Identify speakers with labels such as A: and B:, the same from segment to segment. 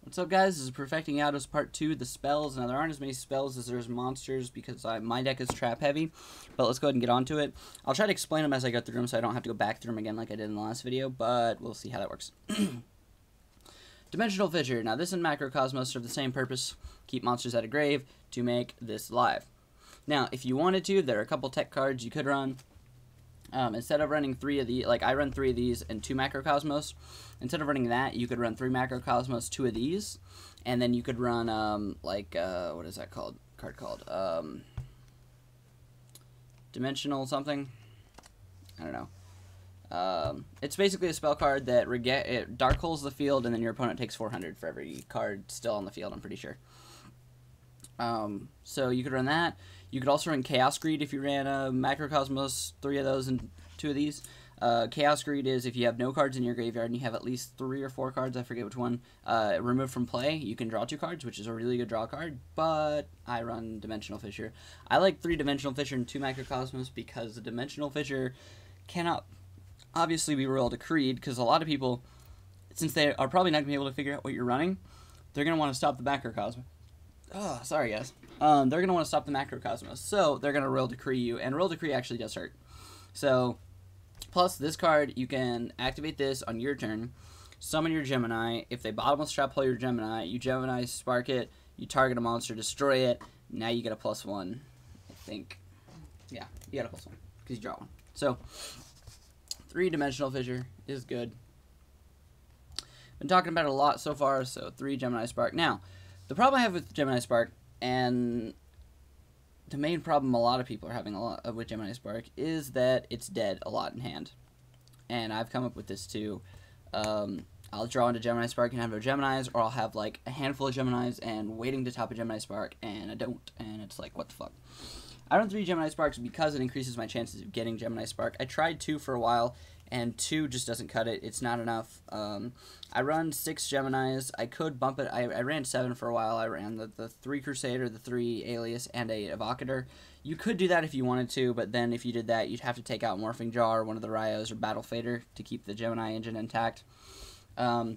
A: What's up, guys? This is Perfecting Eatos Part 2, the spells. Now, there aren't as many spells as there's monsters because my deck is trap heavy, but let's go ahead and get onto it. I'll try to explain them as I go through them so I don't have to go back through them again like I did in the last video, but we'll see how that works. Dimensional Fissure. Now, this and Macrocosmos serve the same purpose, keep monsters out of grave, to make this live. Now, if you wanted to, there are a couple tech cards you could run. Instead of running 3 of these, like I run 3 of these and 2 Macrocosmos, instead of running that, you could run 3 Macrocosmos, 2 of these, and then you could run, what is that called? Card called? Dimensional something? I don't know. It's basically a spell card that it dark holes the field, and then your opponent takes 400 for every card still on the field, I'm pretty sure. So you could run that. You could also run Chaos Greed if you ran a Macrocosmos, 3 of those and 2 of these. Chaos Greed is if you have no cards in your graveyard and you have at least 3 or 4 cards, I forget which one, removed from play, you can draw 2 cards, which is a really good draw card, but I run Dimensional Fissure. I like 3 Dimensional Fissure and 2 Macrocosmos because the Dimensional Fissure cannot obviously be rolled to Creed, because a lot of people, since they are probably not going to be able to figure out what you're running, they're going to want to stop the Macrocosmos. Oh, sorry guys. They're going to want to stop the Macrocosmos, so they're going to Royal Decree you, and Royal Decree actually does hurt. So, plus this card, you can activate this on your turn, summon your Gemini. If they bottomless trap hole your Gemini, you Gemini spark it, you target a monster, destroy it, now you get a +1, I think. Yeah, you get a +1, because you draw one. So, 3 Dimensional Fissure is good. Been talking about it a lot so far, so 3 Gemini Spark. Now, the problem I have with Gemini Spark, and the main problem a lot of people are having with Gemini Spark, is that it's dead a lot in hand. And I've come up with this too. I'll draw into Gemini Spark and have no Geminis, or I'll have like a handful of Geminis and waiting to top a Gemini Spark, and I don't, and it's like, what the fuck. I run 3 Gemini Sparks because it increases my chances of getting Gemini Spark. I tried 2 for a while, and 2 just doesn't cut it. It's not enough. I run 6 Geminis. I could bump it. I ran 7 for a while. I ran the 3 Crusader, the 3 Alias, and a Evocator. You could do that if you wanted to, but then if you did that, you'd have to take out Morphing Jaw or one of the Ryos or Battle Fader to keep the Gemini engine intact. I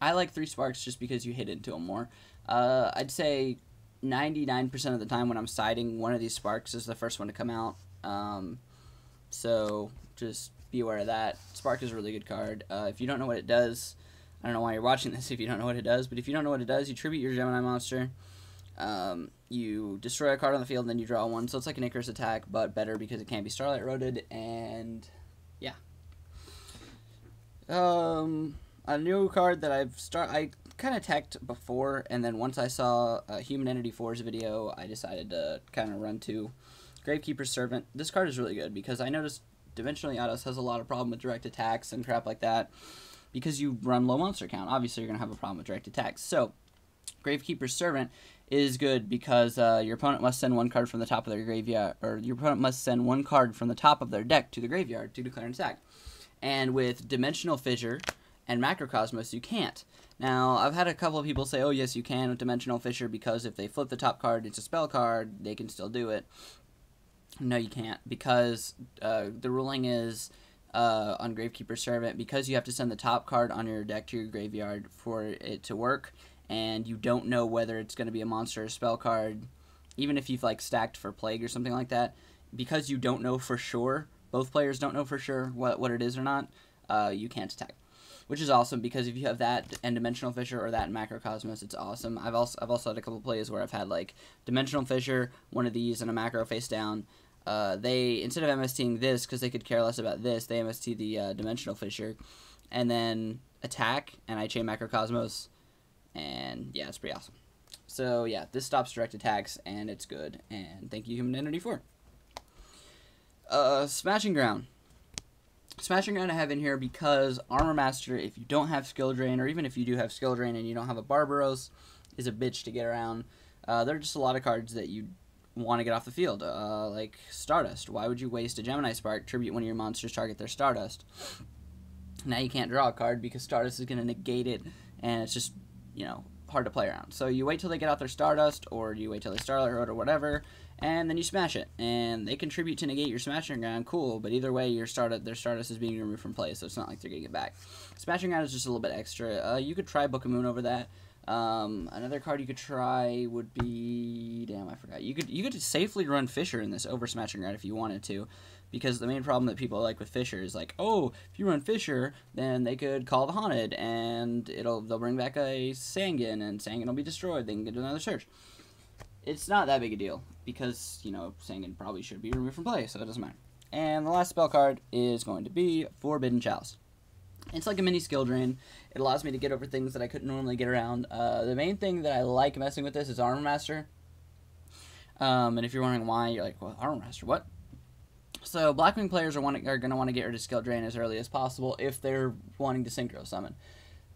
A: like 3 Sparks just because you hit into them more. I'd say 99% of the time when I'm siding, one of these Sparks is the first one to come out. So just be aware of that. Spark is a really good card. If you don't know what it does, I don't know why you're watching this if you don't know what it does, but if you don't know what it does, you tribute your Gemini monster, you destroy a card on the field, and then you draw 1, so it's like an Icarus attack, but better because it can't be Starlight Roaded, and yeah. A new card that I kind of teched before, and then once I saw Human Entity 4's video, I decided to kind of run to Gravekeeper's Servant. This card is really good because I noticed Dimensional Eatos has a lot of problem with direct attacks and crap like that because you run low monster count. Obviously, you're going to have a problem with direct attacks. So, Gravekeeper's Servant is good because your opponent must send 1 card from the top of their graveyard, or your opponent must send 1 card from the top of their deck to the graveyard to declare an attack. And with Dimensional Fissure and Macrocosmos, you can't. Now, I've had a couple of people say, oh, yes, you can with Dimensional Fissure because if they flip the top card, it's a spell card, they can still do it. No, you can't, because the ruling is on Gravekeeper's Servant, because you have to send the top card on your deck to your graveyard for it to work, and you don't know whether it's going to be a monster or a spell card, even if you've like stacked for Plague or something like that, because you don't know for sure, both players don't know for sure what it is or not, you can't attack. Which is awesome, because if you have that and Dimensional Fissure or that in Macrocosmos, it's awesome. I've also had a couple plays where I've had like Dimensional Fissure, one of these, and a Macro face down. They, instead of MSTing this, because they could care less about this, they MST the Dimensional Fissure, and then attack, and I chain Macrocosmos, and yeah, it's pretty awesome. So yeah, this stops direct attacks, and it's good, and thank you, Human Entity 4. Smashing Ground. Smashing Ground I have in here because Armor Master, if you don't have Skill Drain, or even if you do have Skill Drain and you don't have a Barbaros, is a bitch to get around. There are just a lot of cards that you want to get off the field, like Stardust. Why would you waste a Gemini Spark, tribute one of your monsters, target their Stardust? Now you can't draw a card because Stardust is going to negate it, and it's just, you know, hard to play around. So you wait till they get out their Stardust, or you wait till they Starlight Road or whatever, and then you smash it, and they contribute to negate your smashing ground. Cool, but either way, their Stardust is being removed from play, so it's not like they're getting it back. Smashing ground is just a little bit extra. You could try Book of Moon over that. Another card you could try would be, damn, I forgot. You could safely run Fissure in this over Smashing Ground if you wanted to, because the main problem that people like with Fissure is like, oh, if you run Fissure, then they could call the Haunted, and they'll bring back a Sangan, and Sangan will be destroyed. They can get another search. It's not that big a deal, because, you know, Sangan probably should be removed from play, so it doesn't matter. And the last spell card is going to be Forbidden Chalice. It's like a mini skill drain. It allows me to get over things that I couldn't normally get around. The main thing that I like messing with this is Armor Master. And if you're wondering why, you're like, well, Armor Master, what? So Blackwing players are going to want to get rid of skill drain as early as possible if they're wanting to synchro summon.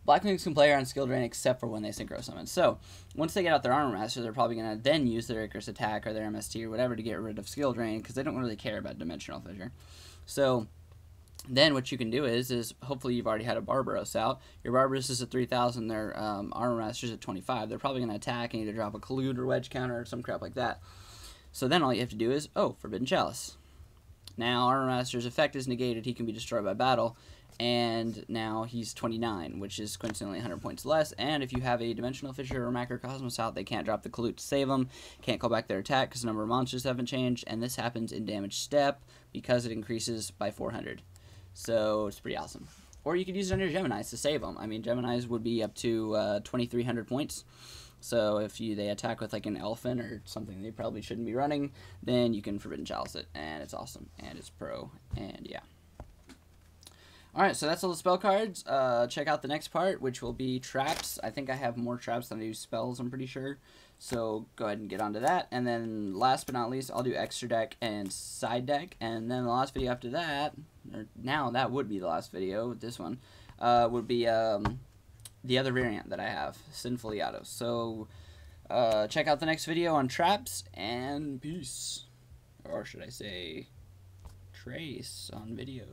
A: Blackwings can play on skill drain except for when they synchro summon. So once they get out their Armor Master, they're probably going to then use their Icarus attack or their MST or whatever to get rid of skill drain, because they don't really care about Dimensional Fissure. So then what you can do is hopefully you've already had a Barbaros out. Your Barbaros is at 3,000, their Armor Master's at 25. They're probably going to attack and either drop a Collude or Wedge counter or some crap like that. So then all you have to do is, oh, Forbidden Chalice. Now Armor Master's effect is negated, he can be destroyed by battle, and now he's 29, which is coincidentally 100 points less, and if you have a Dimensional Fissure or Macrocosmos out, they can't drop the Collude to save them, can't call back their attack because the number of monsters haven't changed, and this happens in damage step because it increases by 400. So it's pretty awesome. Or you could use it on your Geminis to save them. I mean, Geminis would be up to 2,300 points. So if they attack with like an Elfin or something they probably shouldn't be running, then you can Forbidden Chalice it, and it's awesome, and it's pro, and yeah. Alright, so that's all the spell cards. Check out the next part, which will be traps. I think I have more traps than I do spells, I'm pretty sure. So go ahead and get onto that. And then last but not least, I'll do extra deck and side deck. And then the last video after that, or now that would be the last video, this one, would be the other variant that I have, Sinful Eatos. So check out the next video on traps, and peace. Or should I say, trace on video.